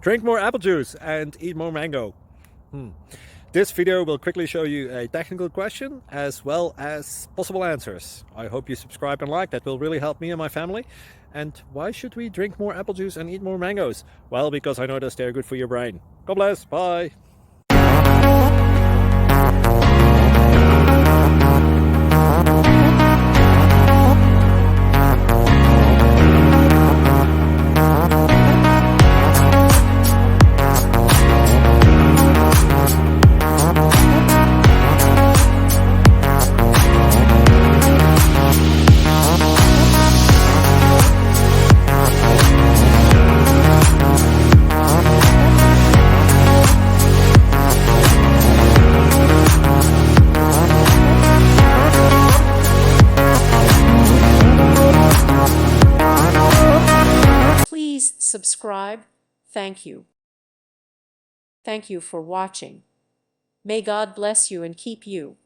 Drink more apple juice and eat more mango. This video will quickly show you a technical question as well as possible answers. I hope you subscribe and like, that will really help me and my family. And why should we drink more apple juice and eat more mangoes? Well, because I noticed they're good for your brain. God bless, bye! Please subscribe. Thank you. Thank you for watching. May God bless you and keep you.